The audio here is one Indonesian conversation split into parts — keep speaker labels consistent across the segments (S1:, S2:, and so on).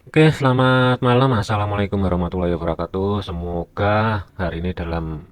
S1: Oke, selamat malam. Assalamualaikum warahmatullahi wabarakatuh. Semoga hari ini dalam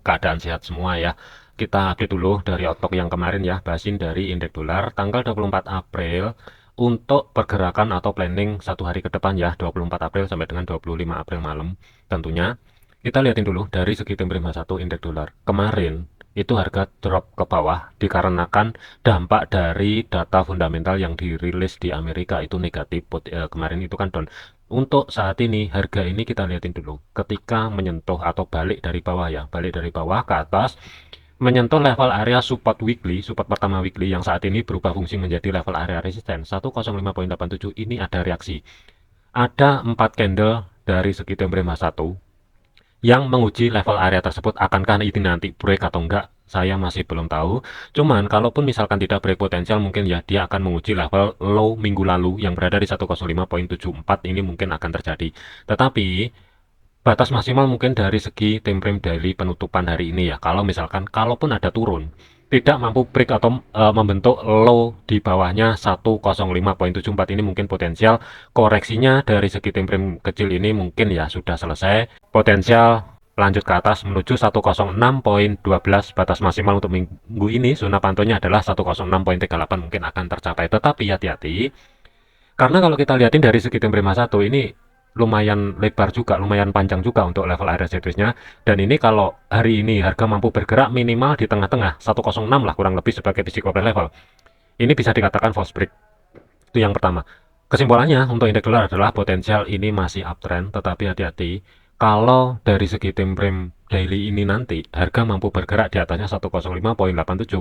S1: keadaan sehat semua ya. Kita update dulu dari outlook yang kemarin ya, bahasin dari indeks dolar tanggal 24 April untuk pergerakan atau planning satu hari ke depan ya, 24 April sampai dengan 25 April malam. Tentunya kita lihatin dulu dari segi temperin satu indeks dolar. Kemarin itu harga drop ke bawah dikarenakan dampak dari data fundamental yang dirilis di Amerika itu negatif. Kemarin itu kan down. Untuk saat ini harga ini kita lihatin dulu ketika menyentuh atau balik dari bawah ya, balik dari bawah ke atas menyentuh level area support weekly, support pertama weekly yang saat ini berubah fungsi menjadi level area resisten 105.87. Ini ada reaksi, ada 4 candle dari segi time frame H1 yang menguji level area tersebut. Akankah ini nanti break atau enggak, saya masih belum tahu. Cuman kalaupun misalkan tidak break potensial, mungkin ya dia akan menguji level low minggu lalu yang berada di 105.74. Ini mungkin akan terjadi. Tetapi batas maksimal mungkin dari segi time frame daily penutupan hari ini ya. Kalau misalkan kalaupun ada turun, tidak mampu break atau membentuk low di bawahnya 105.74, ini mungkin potensial koreksinya dari segi time frame kecil ini mungkin ya sudah selesai. Potensial lanjut ke atas menuju 106.12. Batas maksimal untuk minggu ini zona pantaunya adalah 106.38, mungkin akan tercapai. Tetapi hati-hati karena kalau kita lihatin dari segi time frame satu ini lumayan lebar juga, lumayan panjang juga untuk level area situsnya. Dan ini kalau hari ini harga mampu bergerak minimal di tengah-tengah 106 lah kurang lebih sebagai physical level. Ini bisa dikatakan false break. Itu yang pertama. Kesimpulannya untuk indeks dolar adalah potensial ini masih uptrend, tetapi hati-hati kalau dari segi time frame daily ini nanti harga mampu bergerak di atasnya 105.87,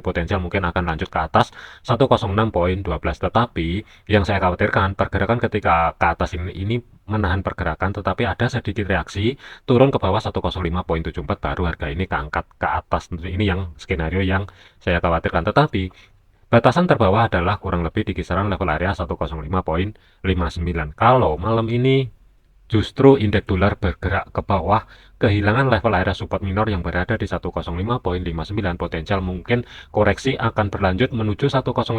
S1: potensial mungkin akan lanjut ke atas 106.12. Tetapi yang saya khawatirkan pergerakan ketika ke atas ini menahan pergerakan, tetapi ada sedikit reaksi turun ke bawah 105.74 baru harga ini keangkat ke atas. Ini yang skenario yang saya khawatirkan. Tetapi batasan terbawah adalah kurang lebih di kisaran level area 105.59. Kalau malam ini justru indeks dolar bergerak ke bawah, kehilangan level area support minor yang berada di 105.59, potensial mungkin koreksi akan berlanjut menuju 105.48,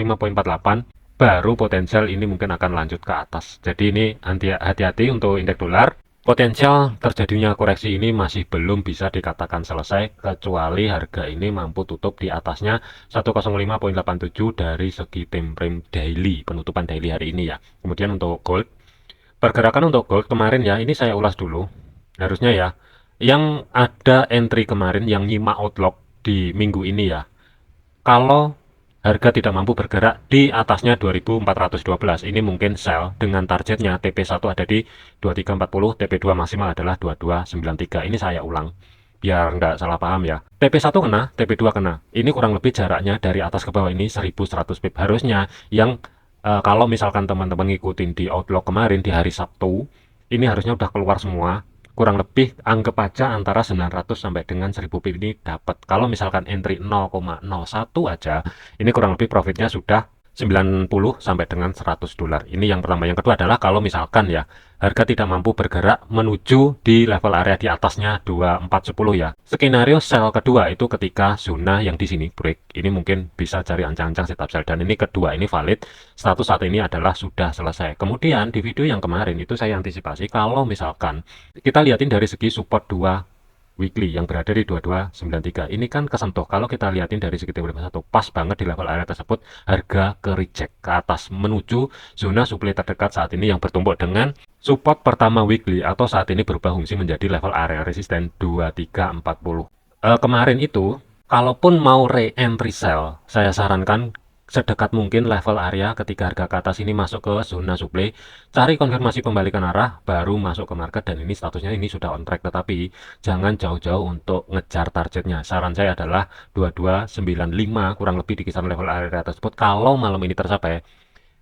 S1: baru potensial ini mungkin akan lanjut ke atas. Jadi ini hati-hati untuk indeks dolar. Potensial terjadinya koreksi ini masih belum bisa dikatakan selesai kecuali harga ini mampu tutup di atasnya 105.87 dari segi time frame daily, penutupan daily hari ini ya. Kemudian untuk gold, pergerakan untuk gold kemarin ya, ini saya ulas dulu. Harusnya ya, yang ada entry kemarin yang nyimak outlook di minggu ini ya, kalau harga tidak mampu bergerak di atasnya 2412, ini mungkin sell dengan targetnya TP1 ada di 2340, TP2 maksimal adalah 2293. Ini saya ulang biar nggak salah paham ya. TP1 kena, TP2 kena. Ini kurang lebih jaraknya dari atas ke bawah ini 1100 pip. Harusnya yang kalau misalkan teman-teman ngikutin di outlook kemarin di hari Sabtu, ini harusnya udah keluar semua. Kurang lebih anggap aja antara 900 sampai dengan 1000 pip ini dapat. Kalau misalkan entry 0,01 aja, ini kurang lebih profitnya sudah 90 sampai dengan 100 dolar. Ini yang pertama. Yang kedua adalah kalau misalkan ya harga tidak mampu bergerak menuju di level area di atasnya 2410 ya. Skenario sell kedua itu ketika zona yang di sini break. Ini mungkin bisa cari ancang-ancang setup sell, dan ini kedua ini valid. Status saat ini adalah sudah selesai. Kemudian di video yang kemarin itu saya antisipasi kalau misalkan kita lihatin dari segi support 2 weekly yang berada di 2293, ini kan kesentuh. Kalau kita lihatin dari segi time frame satu, pas banget di level area tersebut harga ke reject ke atas menuju zona supply terdekat saat ini yang bertumpuk dengan support pertama weekly atau saat ini berubah fungsi menjadi level area resisten 2340. Kemarin itu kalaupun mau re-entry sell, saya sarankan sedekat mungkin level area ketika harga ke atas ini masuk ke zona supply, cari konfirmasi pembalikan arah, baru masuk ke market, dan ini statusnya ini sudah on track. Tetapi jangan jauh-jauh untuk ngejar targetnya. Saran saya adalah 2295 kurang lebih di kisaran level area tersebut. Kalau malam ini tercapai,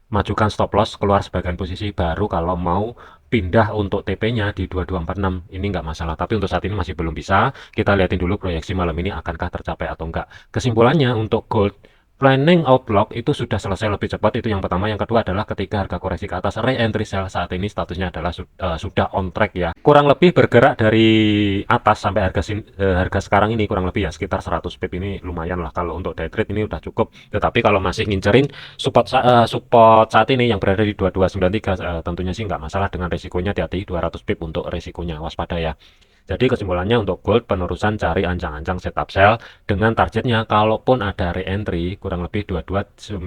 S1: majukan stop loss, keluar sebagian posisi, baru kalau mau pindah untuk TP-nya di 2246 ini nggak masalah. Tapi untuk saat ini masih belum bisa. Kita lihatin dulu proyeksi malam ini akankah tercapai atau enggak. Kesimpulannya untuk gold, Planning outlook itu sudah selesai lebih cepat, itu yang pertama. Yang kedua adalah ketika harga koreksi ke atas, re-entry sell saat ini statusnya adalah sudah on track ya. Kurang lebih bergerak dari atas sampai harga sekarang ini kurang lebih ya sekitar 100 pip. Ini lumayan lah kalau untuk day trade, ini udah cukup. Tetapi kalau masih ngincerin support saat ini yang berada di 2293, tentunya sih nggak masalah dengan resikonya. Hati-hati 200 pip untuk resikonya, waspada ya. Jadi kesimpulannya untuk gold penerusan cari ancang-ancang setup sell dengan targetnya kalaupun ada re-entry kurang lebih 2295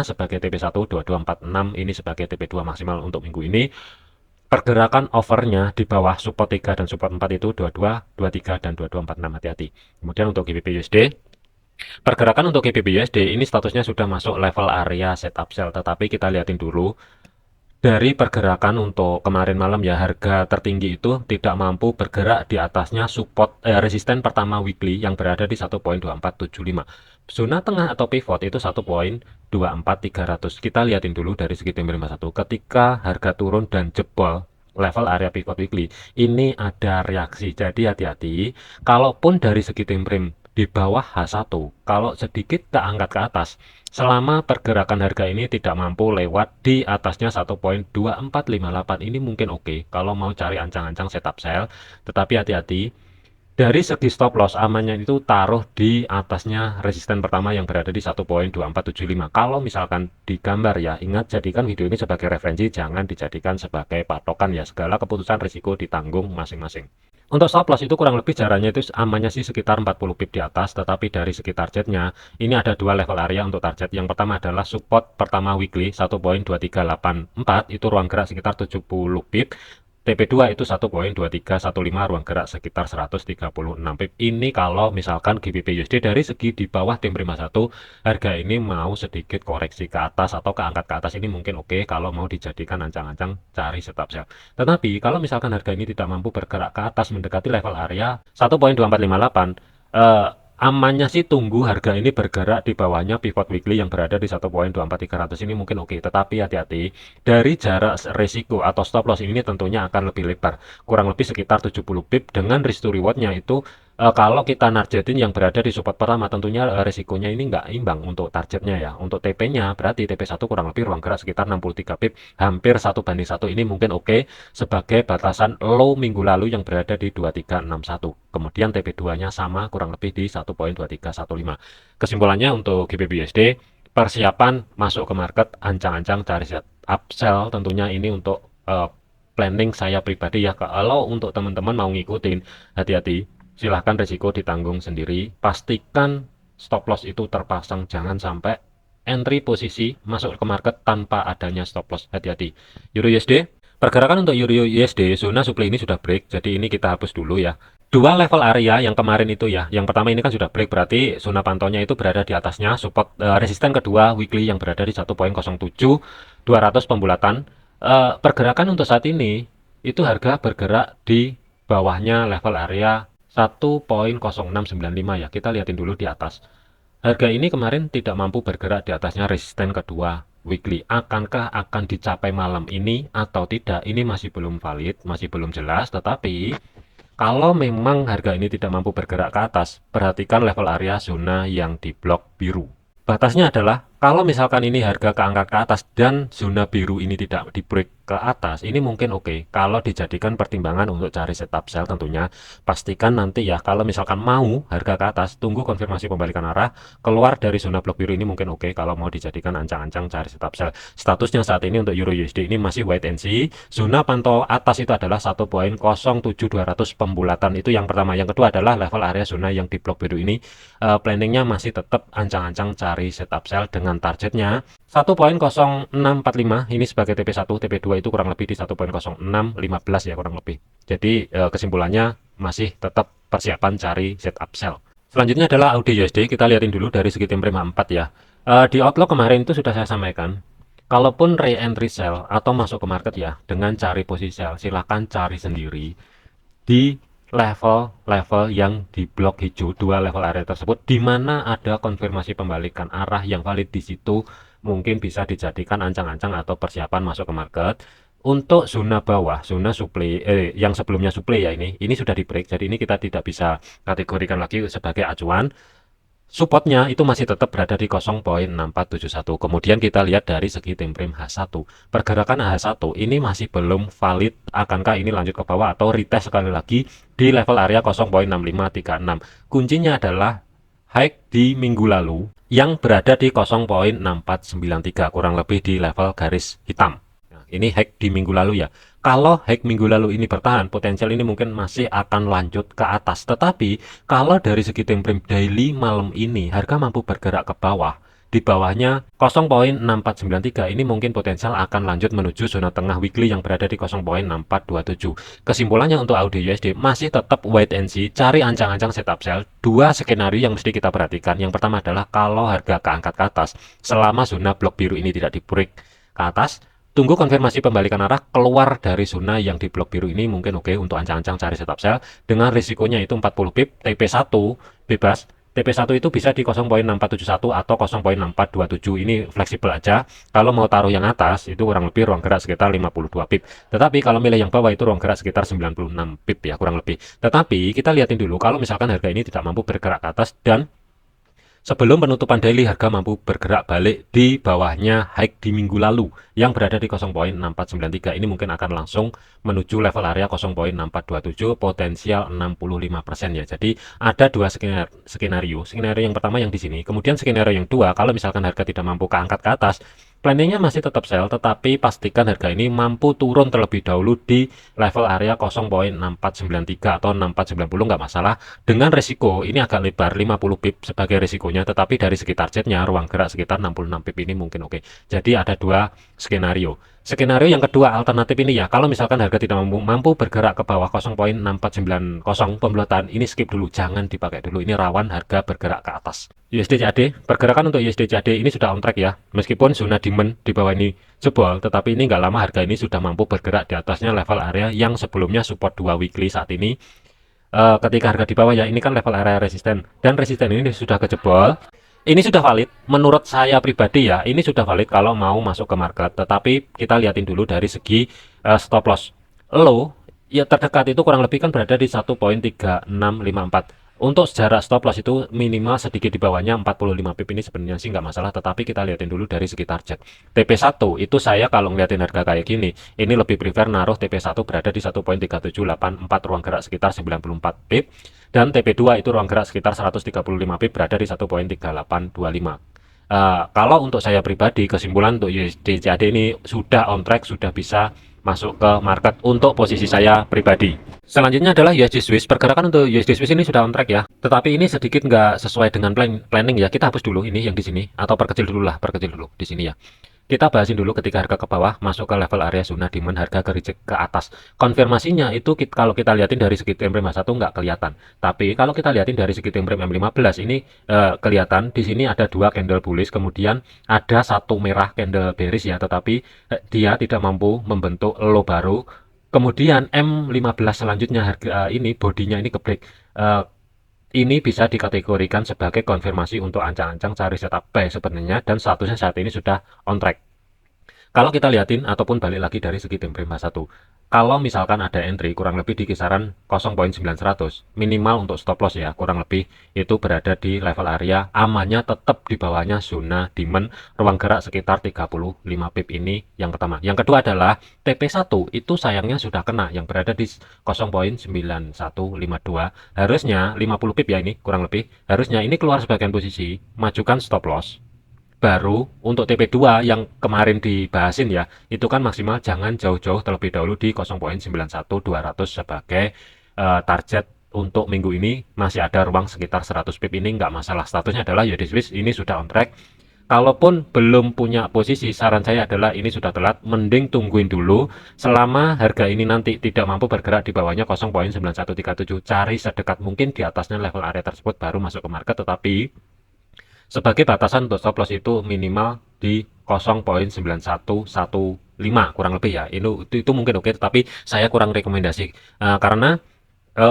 S1: sebagai TP1, 2246 ini sebagai TP2 maksimal untuk minggu ini. Pergerakan overnya di bawah support 3 dan support 4 itu 22, 23 dan 2246, hati-hati. Kemudian untuk GBP USD, pergerakan untuk GBP USD ini statusnya sudah masuk level area setup sell, tetapi kita lihatin dulu dari pergerakan untuk kemarin malam ya, harga tertinggi itu tidak mampu bergerak di atasnya support resisten pertama weekly yang berada di 1.2475. Zona tengah atau pivot itu 1.24300. Kita lihatin dulu dari segi time frame 1. Ketika harga turun dan jebol level area pivot weekly, ini ada reaksi. Jadi hati-hati, kalaupun dari segi time frame di bawah H1, kalau sedikit keangkat ke atas, selama pergerakan harga ini tidak mampu lewat di atasnya 1.2458, ini mungkin oke kalau mau cari ancang-ancang setup sell. Tetapi hati-hati, dari segi stop loss amannya itu taruh di atasnya resisten pertama yang berada di 1.2475. Kalau misalkan digambar ya, ingat jadikan video ini sebagai referensi, jangan dijadikan sebagai patokan ya. Segala keputusan risiko ditanggung masing-masing. Untuk stop loss itu kurang lebih jaraknya itu amannya sih sekitar 40 pip di atas, tetapi dari segi targetnya ini ada dua level area untuk target. Yang pertama adalah support pertama weekly 1.2384, itu ruang gerak sekitar 70 pip. TP2 itu 1.2315, ruang gerak sekitar 136 pip. Ini kalau misalkan GBP USD dari segi di bawah tim 51, harga ini mau sedikit koreksi ke atas atau keangkat ke atas, ini mungkin oke kalau mau dijadikan ancang-ancang cari setup sell. Tetapi kalau misalkan harga ini tidak mampu bergerak ke atas mendekati level area 1.2458, amannya sih tunggu harga ini bergerak di bawahnya pivot weekly yang berada di 1.24300, ini mungkin oke. Tetapi hati-hati, dari jarak resiko atau stop loss ini tentunya akan lebih lebar, kurang lebih sekitar 70 pip. Dengan risk to rewardnya itu kalau kita nargetin yang berada di support pertama, tentunya resikonya ini nggak imbang untuk targetnya ya. Untuk TP-nya berarti TP1 kurang lebih ruang gerak sekitar 63 pip, hampir 1:1. Ini mungkin oke sebagai batasan low minggu lalu yang berada di 2361. Kemudian TP2-nya sama kurang lebih di 1.2315. Kesimpulannya untuk GBP USD, persiapan masuk ke market ancang-ancang cari set upsell, tentunya ini untuk planning saya pribadi ya. Kalau untuk teman-teman mau ngikutin, hati-hati, silahkan risiko ditanggung sendiri. Pastikan stop loss itu terpasang, jangan sampai entry posisi masuk ke market tanpa adanya stop loss, hati-hati. Euro USD, pergerakan untuk Euro USD, zona supply ini sudah break, jadi ini kita hapus dulu ya. Dua level area yang kemarin itu ya, yang pertama ini kan sudah break, berarti zona pantaunya itu berada di atasnya. Support resisten kedua weekly yang berada di 1.07, 200 pembulatan. Pergerakan untuk saat ini itu harga bergerak di bawahnya level area 1.0695 ya. Kita lihatin dulu di atas. Harga ini kemarin tidak mampu bergerak di atasnya resisten kedua weekly. Akankah akan dicapai malam ini atau tidak? Ini masih belum valid, masih belum jelas. Tetapi kalau memang harga ini tidak mampu bergerak ke atas, perhatikan level area zona yang di blok biru. Batasnya adalah kalau misalkan ini harga keangkat ke atas dan zona biru ini tidak di break ke atas, ini mungkin oke kalau dijadikan pertimbangan untuk cari setup sell. Tentunya pastikan nanti ya, kalau misalkan mau harga ke atas, tunggu konfirmasi pembalikan arah keluar dari zona blok biru, ini mungkin oke kalau mau dijadikan ancang-ancang cari setup sell. Statusnya saat ini untuk Euro USD ini masih wait and see. Zona pantau atas itu adalah 1.07200 pembulatan, itu yang pertama. Yang kedua adalah level area zona yang di blok biru ini. Planningnya masih tetap ancang-ancang cari setup sell dengan targetnya 1.0645 ini sebagai TP1, TP2 itu kurang lebih di 1.0615 ya kurang lebih. Jadi kesimpulannya masih tetap persiapan cari setup sell. Selanjutnya adalah AUD USD, kita lihatin dulu dari segi time frame 4 ya. Di outlook kemarin itu sudah saya sampaikan, kalaupun re-entry sell atau masuk ke market ya dengan cari posisi sell, silahkan cari sendiri di level-level yang di blok hijau, dua level area tersebut, di mana ada konfirmasi pembalikan arah yang valid. Di situ mungkin bisa dijadikan ancang-ancang atau persiapan masuk ke market. Untuk zona bawah, zona supply yang sebelumnya supply ya, ini sudah di break, jadi ini kita tidak bisa kategorikan lagi sebagai acuan. supportnya itu masih tetap berada di 0,6471. Kemudian kita lihat dari segi time frame H1. Pergerakan H1 ini masih belum valid, akankah ini lanjut ke bawah atau retest sekali lagi di level area 0,6536. Kuncinya adalah high di minggu lalu yang berada di 0,6493, kurang lebih di level garis hitam. Nah, ini high di minggu lalu ya. Kalau high minggu lalu ini bertahan, potensial ini mungkin masih akan lanjut ke atas. Tetapi kalau dari segi time frame daily malam ini harga mampu bergerak ke bawah, di bawahnya 0,6493 ini mungkin potensial akan lanjut menuju zona tengah weekly yang berada di 0,6427. Kesimpulannya untuk AUD USD masih tetap wait and see, cari ancang-ancang setup sell. Dua skenario yang mesti kita perhatikan. Yang pertama adalah kalau harga keangkat ke atas selama zona blok biru ini tidak di break ke atas, tunggu konfirmasi pembalikan arah keluar dari zona yang di blok biru ini, mungkin oke untuk ancang-ancang cari setup sell dengan risikonya itu 40 pip, TP1 bebas. TP1 itu bisa di 0,6471 atau 0,6427, ini fleksibel aja. Kalau mau taruh yang atas itu kurang lebih ruang gerak sekitar 52 pip. Tetapi kalau milih yang bawah itu ruang gerak sekitar 96 pip ya kurang lebih. Tetapi kita lihatin dulu kalau misalkan harga ini tidak mampu bergerak ke atas dan sebelum penutupan daily harga mampu bergerak balik di bawahnya high di minggu lalu yang berada di 0,6493, ini mungkin akan langsung menuju level area 0,6427, potensial 65% ya. Jadi ada dua skenario. Skenario yang pertama yang di sini, kemudian skenario yang dua kalau misalkan harga tidak mampu keangkat ke atas, planningnya masih tetap sell, tetapi pastikan harga ini mampu turun terlebih dahulu di level area 0,6493 atau 6490, nggak masalah. Dengan resiko ini agak lebar 50 pip sebagai resikonya, tetapi dari segi targetnya ruang gerak sekitar 66 pip ini mungkin oke. Jadi ada dua skenario. Skenario yang kedua alternatif ini ya, kalau misalkan harga tidak mampu bergerak ke bawah 0,6490 pemblotan, ini skip dulu, jangan dipakai dulu, ini rawan harga bergerak ke atas. USD CAD, pergerakan untuk USD CAD ini sudah on track ya, meskipun zona demand di bawah ini jebol, tetapi ini nggak lama harga ini sudah mampu bergerak di atasnya level area yang sebelumnya support 2 weekly saat ini. Ketika harga di bawah ya, ini kan level area resisten, dan resisten ini sudah kejebol. Ini sudah valid menurut saya pribadi ya, ini sudah valid kalau mau masuk ke market, tetapi kita lihatin dulu dari segi stop loss. Low ya terdekat itu kurang lebih kan berada di 1,3654. Untuk sejarah stop loss itu minimal sedikit di bawahnya 45 pip, ini sebenarnya sih nggak masalah, tetapi kita lihatin dulu dari segi target. TP1 itu saya kalau ngeliatin harga kayak gini, ini lebih prefer naruh TP1 berada di 1,3784, ruang gerak sekitar 94 pip, dan TP2 itu ruang gerak sekitar 135 pip berada di 1,3825. Kalau untuk saya pribadi, kesimpulan untuk USD CAD ini sudah on track, sudah bisa masuk ke market untuk posisi saya pribadi. Selanjutnya adalah USD Swiss. Pergerakan untuk USD Swiss ini sudah on track ya, tetapi ini sedikit nggak sesuai dengan planning ya. Kita hapus dulu ini yang di sini, atau perkecil dulu lah, perkecil dulu di sini ya. Kita bahasin dulu ketika harga ke bawah masuk ke level area zona demand, harga ke reject ke atas. Konfirmasinya itu kalau kita lihatin dari segi time frame H1 nggak kelihatan. Tapi kalau kita lihatin dari segi time frame M15 ini kelihatan di sini ada dua candle bullish, kemudian ada satu merah candle bearish ya, tetapi dia tidak mampu membentuk low baru. Kemudian M15 selanjutnya harga ini bodinya ini ke break. Ini bisa dikategorikan sebagai konfirmasi untuk ancang-ancang cari setup buy sebenarnya, dan statusnya saat ini sudah on track. Kalau kita lihatin ataupun balik lagi dari segi time frame H1, kalau misalkan ada entry kurang lebih di kisaran 0,900, minimal untuk stop loss ya, kurang lebih itu berada di level area amannya tetap di bawahnya zona demand, ruang gerak sekitar 35 pip, ini yang pertama. Yang kedua adalah TP1 itu sayangnya sudah kena yang berada di 0,9152, harusnya 50 pip ya, ini kurang lebih harusnya ini keluar sebagian posisi, majukan stop loss. Baru untuk TP2 yang kemarin dibahasin ya, itu kan maksimal jangan jauh-jauh terlebih dahulu di 0,91200 sebagai target. Untuk minggu ini masih ada ruang sekitar 100 pip, ini nggak masalah, statusnya adalah USD Swiss ini sudah on track. Kalaupun belum punya posisi, saran saya adalah ini sudah telat, mending tungguin dulu selama harga ini nanti tidak mampu bergerak di bawahnya 0,9137, cari sedekat mungkin di atasnya level area tersebut baru masuk ke market. Tetapi sebagai batasan untuk stop loss itu minimal di 0,9115 kurang lebih ya. Itu mungkin oke, tetapi saya kurang rekomendasi karena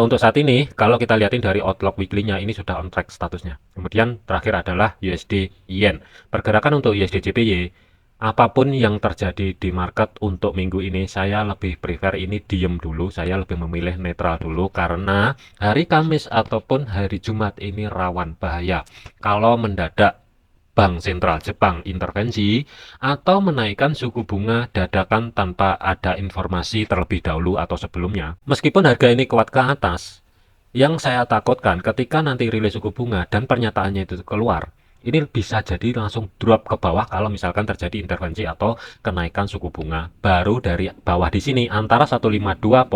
S1: untuk saat ini kalau kita lihatin dari outlook weekly-nya ini sudah on track statusnya. Kemudian terakhir adalah USD Yen. Pergerakan untuk USD JPY apapun yang terjadi di market untuk minggu ini, saya lebih prefer ini diem dulu, saya lebih memilih netral dulu, karena hari Kamis ataupun hari Jumat ini rawan bahaya. Kalau mendadak Bank Sentral Jepang intervensi atau menaikkan suku bunga dadakan tanpa ada informasi terlebih dahulu atau sebelumnya. Meskipun harga ini kuat ke atas, yang saya takutkan ketika nanti rilis suku bunga dan pernyataannya itu keluar, ini bisa jadi langsung drop ke bawah kalau misalkan terjadi intervensi atau kenaikan suku bunga baru dari bawah di sini antara 152,35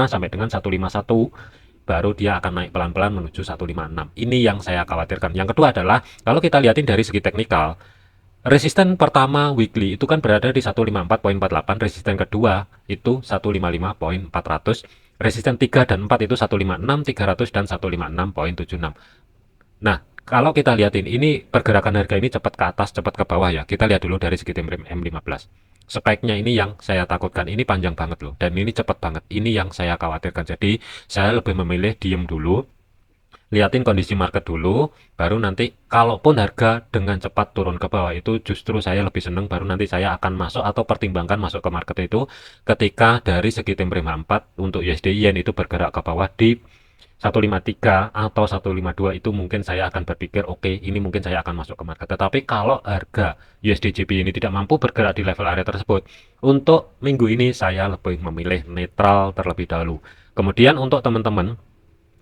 S1: sampai dengan 151, baru dia akan naik pelan-pelan menuju 156. Ini yang saya khawatirkan. Yang kedua adalah kalau kita lihatin dari segi teknikal, resisten pertama weekly itu kan berada di 154,48, resisten kedua itu 155,400, resisten 3 dan 4 itu 156, 300 dan 156,76. Nah, kalau kita lihatin ini pergerakan harga ini cepat ke atas, cepat ke bawah ya. Kita lihat dulu dari segi time frame M15. Spike-nya ini yang saya takutkan, ini panjang banget loh, dan ini cepat banget. Ini yang saya khawatirkan. Jadi, saya lebih memilih diem dulu, liatin kondisi market dulu, baru nanti kalaupun harga dengan cepat turun ke bawah itu justru saya lebih seneng, baru nanti saya akan masuk atau pertimbangkan masuk ke market itu ketika dari segi time frame 4 untuk USD Yen itu bergerak ke bawah di 153 atau 152, itu mungkin saya akan berpikir oke, ini mungkin saya akan masuk ke market. Tetapi kalau harga USD JPY ini tidak mampu bergerak di level area tersebut, untuk minggu ini saya lebih memilih netral terlebih dahulu. Kemudian untuk teman-teman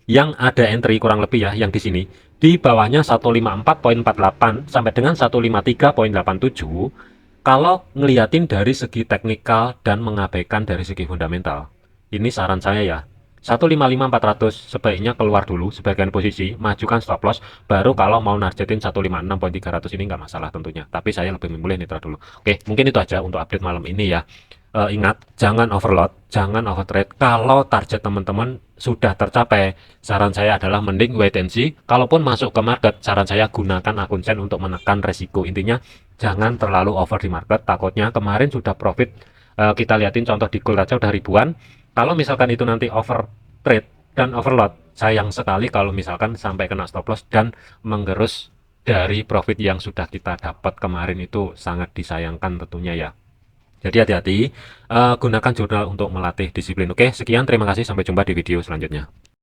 S1: yang ada entry kurang lebih ya, yang di sini di bawahnya 154,48 sampai dengan 153,87, kalau ngeliatin dari segi teknikal dan mengabaikan dari segi fundamental, ini saran saya ya, 155,400 sebaiknya keluar dulu sebagian posisi, majukan stop loss, baru kalau mau nargetin 156,300 ini nggak masalah tentunya, tapi saya lebih memilih netral dulu. Oke, mungkin itu aja untuk update malam ini ya. Ingat, jangan overload, jangan overtrade. Kalau target teman-teman sudah tercapai, saran saya adalah mending wait and see. Kalaupun masuk ke market, saran saya gunakan akun Chen untuk menekan resiko. Intinya, jangan terlalu over di market. Takutnya kemarin sudah profit, kita liatin contoh di gold aja udah ribuan. Kalau misalkan itu nanti over trade dan overload, sayang sekali kalau misalkan sampai kena stop loss dan menggerus dari profit yang sudah kita dapat kemarin, itu sangat disayangkan tentunya ya. Jadi hati-hati, gunakan jurnal untuk melatih disiplin. Oke, sekian, terima kasih, sampai jumpa di video selanjutnya.